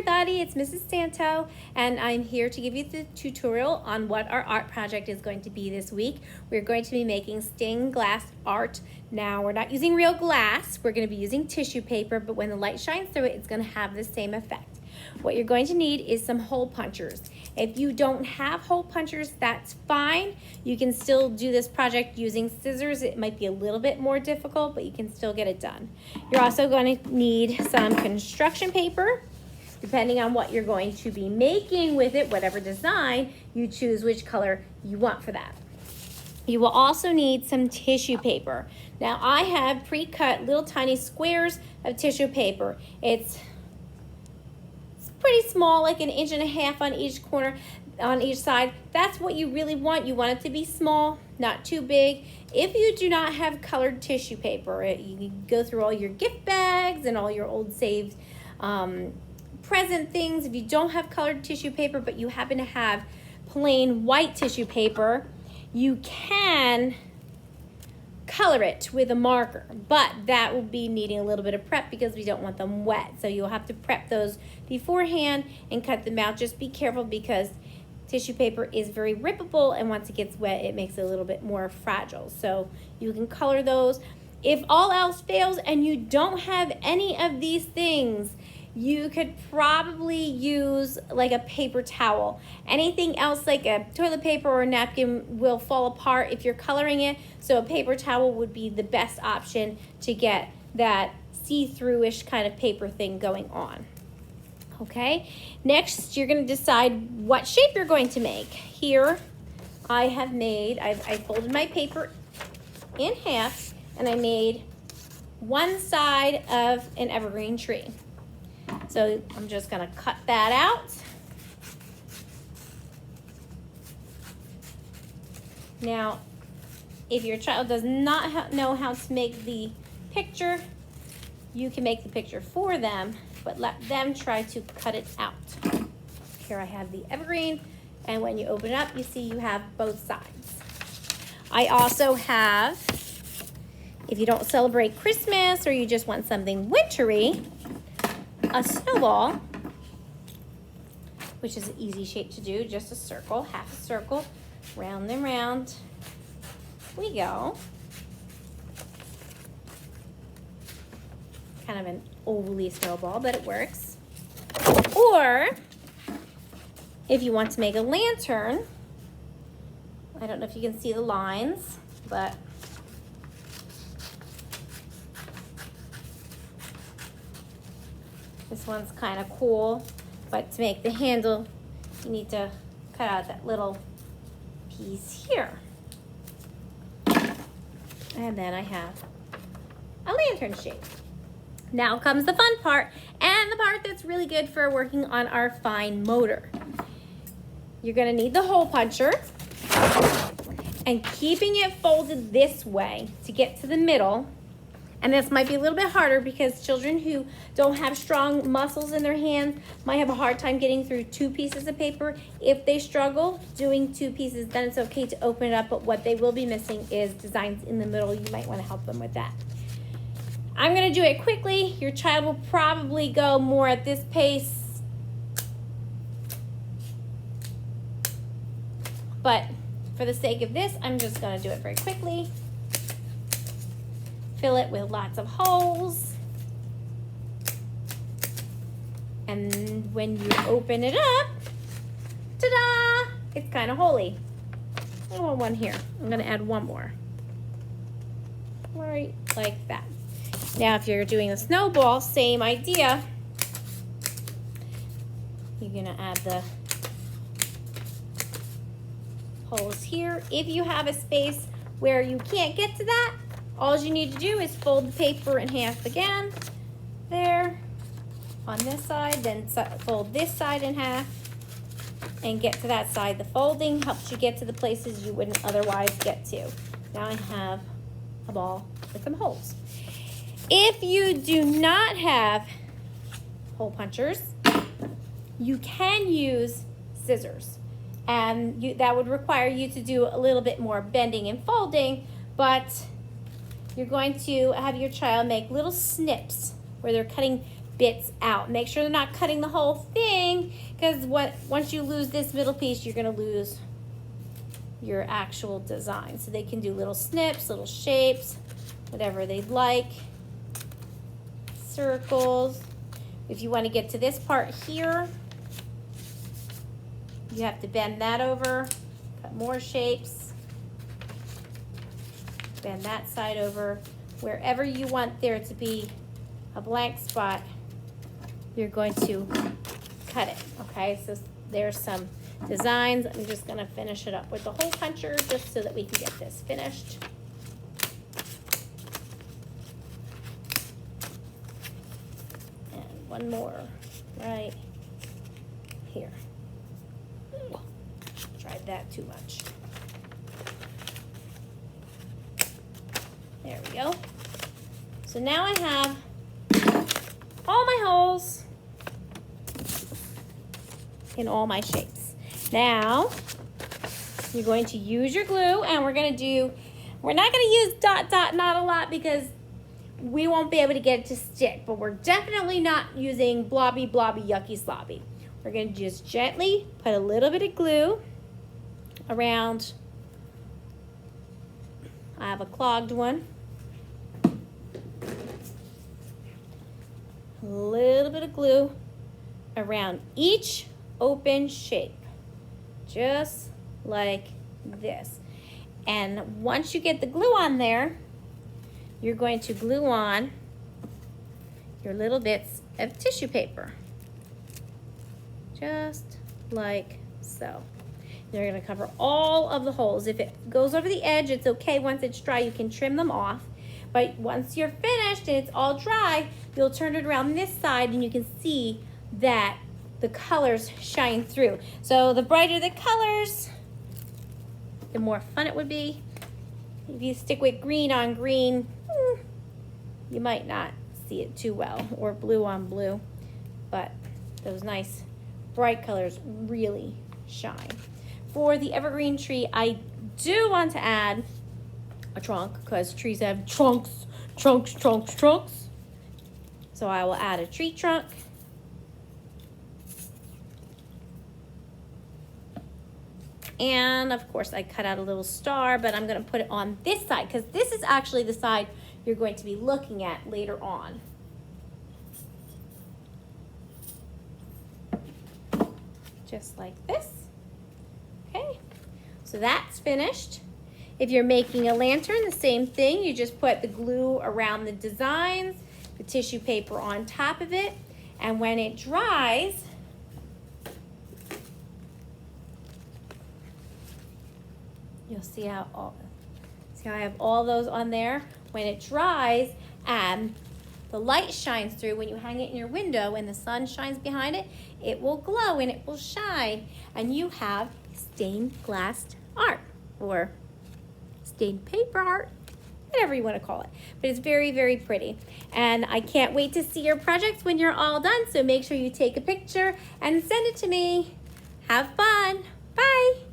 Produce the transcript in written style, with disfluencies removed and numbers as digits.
everybody, it's Mrs. Santo, and I'm here to give you the tutorial on what our art project is going to be this week. We're going to be making stained glass art. Now, we're not using real glass, we're going to be using tissue paper, but when the light shines through it, it's going to have the same effect. What you're going to need is some hole punchers. If you don't have hole punchers, that's fine. You can still do this project using scissors. It might be a little bit more difficult, but you can still get it done. You're also going to need some construction paper. Depending on what you're going to be making with it, whatever design, you choose which color you want for that. You will also need some tissue paper. Now, I have pre-cut little tiny squares of tissue paper. It's pretty small, like 1.5 inches on each corner, on each side. That's what you really want. You want it to be small, not too big. If you do not have colored tissue paper, you can go through all your gift bags and all your old saved present things. If you don't have colored tissue paper, but you happen to have plain white tissue paper, you can color it with a marker, but that will be needing a little bit of prep because we don't want them wet. So you'll have to prep those beforehand and cut them out. Just be careful because tissue paper is very rippable, and once it gets wet, it makes it a little bit more fragile. So you can color those. If all else fails and you don't have any of these things, you could probably use like a paper towel. Anything else like a toilet paper or a napkin will fall apart if you're coloring it, so a paper towel would be the best option to get that see-through-ish kind of paper thing going on. Okay, next you're going to decide what shape you're going to make. Here I folded my paper in half and I made one side of an evergreen tree. So I'm just going to cut that out. Now, if your child does not know how to make the picture, you can make the picture for them, but let them try to cut it out. Here I have the evergreen, and when you open it up, you see you have both sides. I also have, if you don't celebrate Christmas or you just want something wintry, a snowball, which is an easy shape to do, just a circle, half a circle, round and round we go. Kind of an ovally snowball, but it works. Or if you want to make a lantern, I don't know if you can see the lines, but this one's kind of cool, but to make the handle, you need to cut out that little piece here. And then I have a lantern shape. Now comes the fun part, and the part that's really good for working on our fine motor. You're gonna need the hole puncher, and keeping it folded this way to get to the middle. And this might be a little bit harder because children who don't have strong muscles in their hands might have a hard time getting through 2 pieces of paper. If they struggle doing 2 pieces, then it's okay to open it up, but what they will be missing is designs in the middle. You might want to help them with that. I'm going to do it quickly. Your child will probably go more at this pace, but for the sake of this, I'm just going to do it very quickly. Fill it with lots of holes. And when you open it up, ta-da! It's kind of holy. I want one here. I'm going to add one more. Right like that. Now, if you're doing a snowball, same idea. You're going to add the holes here. If you have a space where you can't get to that, all you need to do is fold the paper in half again, there, on this side, then fold this side in half, and get to that side. The folding helps you get to the places you wouldn't otherwise get to. Now I have a ball with some holes. If you do not have hole punchers, you can use scissors. And that would require you to do a little bit more bending and folding, but you're going to have your child make little snips where they're cutting bits out. Make sure they're not cutting the whole thing, because once you lose this middle piece, you're gonna lose your actual design. So they can do little snips, little shapes, whatever they'd like. Circles. If you want to get to this part here, you have to bend that over, cut more shapes, bend that side over. Wherever you want there to be a blank spot, you're going to cut it, okay? So there's some designs. I'm just gonna finish it up with the hole puncher just so that we can get this finished. And one more right here. Tried that too much. There we go. So now I have all my holes in all my shapes. Now, you're going to use your glue, and we're not going to use dot, dot, not a lot because we won't be able to get it to stick, but we're definitely not using blobby, blobby, yucky, slobby. We're going to just gently put a little bit of glue around. I have a clogged one. A little bit of glue around each open shape, just like this. And once you get the glue on there, you're going to glue on your little bits of tissue paper, just like so. You're going to cover all of the holes. If it goes over the edge, it's okay. Once it's dry, you can trim them off. But once you're finished and it's all dry, you'll turn it around this side and you can see that the colors shine through. So the brighter the colors, the more fun it would be. If you stick with green on green, you might not see it too well, or blue on blue, but those nice bright colors really shine. For the evergreen tree, I do want to add a trunk because trees have trunks, trunks, trunks, trunks. So I will add a tree trunk. And of course I cut out a little star, but I'm gonna put it on this side because this is actually the side you're going to be looking at later on. Just like this. Okay, so that's finished. If you're making a lantern, the same thing. You just put the glue around the designs, the tissue paper on top of it, and when it dries, you'll see how I have all those on there. When it dries and the light shines through, when you hang it in your window and the sun shines behind it, it will glow and it will shine, and you have stained glass art or stained paper art, whatever you want to call it. But it's very, very pretty. And I can't wait to see your projects when you're all done. So make sure you take a picture and send it to me. Have fun. Bye.